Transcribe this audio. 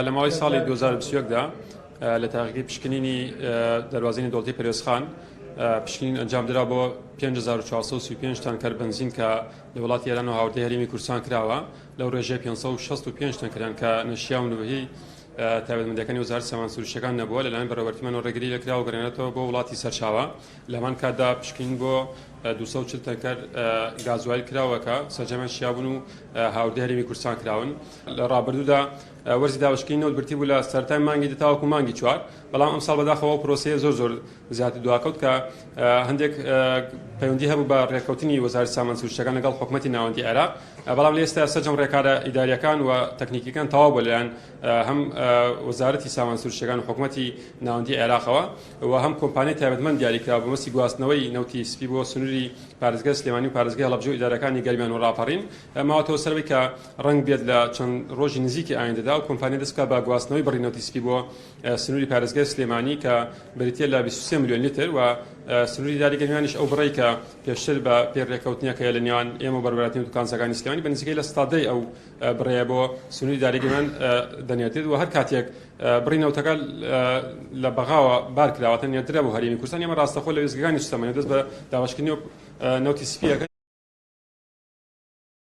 لە ماوەی ساڵی 2021دا لە تاقیی پشکنینی دەواازینی دەوڵەتی پەروێزخان پشکنین ئەنجامدرا بۆ 5435 تانکەر بنزین کە لە وڵاتی ئێران و هاوردەی هەرێمی کوردستان کراوە لەو ڕێژەیە 565 تانکەریان کە نەشیاون و هی تایبەتمەندیەکانی وەزارەتی سامانسروشتەکان نەبووە لەلایەن بەڕێوەبەرتیمان و ڕێگری لەکراوە گەڕێنێتەوە بۆ وڵاتی سەرچاوە لەمان کاتدا پشکنین بۆ 240 تانکەر گازوایل کراوەکە سەرجەمیان شیابوون و هاوردەی هەرێمی کوردستان کراون لە ڕابردوودا وەرزی داوەشکردنەوە برتی بوو لە سەرەتای مانگی دەتاوەکو مانگی چوار بەڵام ئەم ساڵ بەداخەوە پرۆسەیە زۆر زیاتر دواکەوت کە هەندێک پەیوەندی هەبوو بە ڕێکەوتنی وەزارەتی سامانسروشتەکان لەگەڵ حکوومەتی ناوەندی عێراق بەڵام لە ئێستا سەرجەم ڕێکارە ئیداریەکان و تەکنیکیەکان تەواو بووە لەلایەن هەم وەزارەتی سامانسروشتەکان و حکوومەتی ناوەندی عێراقەوە و هەم کۆمپانیای تایبەتمەند دیاریکرا بۆ مەسی گواستنەوەی نەوتی سپی بۆ سنووری پارێزگای سلێمانی و پارێزگای هەڵەبجە و ئیدارەکانی گەرمیان و ڕاپەڕین ماوەتەوە سەرەوەی کە ڕەنگ بێت لە چەند ڕۆژی نزیکی ئایندەدا و کۆمپانیای دەست بکات بە گواستنەوەی بەڕی نەوتی سپی بۆ سنووری پارێزگای سلێمانی کە بریتیە لە 23 میلیۆن لیتر و سنووری داری گەرمیانیش ئەو بڕی کە پێشتر بە پێڕێکەوتنیەکە لە نێوان ئێمە و بەڕێوەبەرەتی و دوکانچەکانی سلێمانی بە نزیکەی لە ستادەی ئەو بڕێیە بۆ سنووری داری گەرمیان دەنێتێت و هەر کاتێک بڕی نەوتەکە لە بەغاوە بار کراوەتە نێردرا بۆ هەرێمی کوردستان ئێمە ڕاستەخۆ لە وێستگەکانی سوستەمەنی دەست بە داوەشکردنی و نەوتی سپیەکە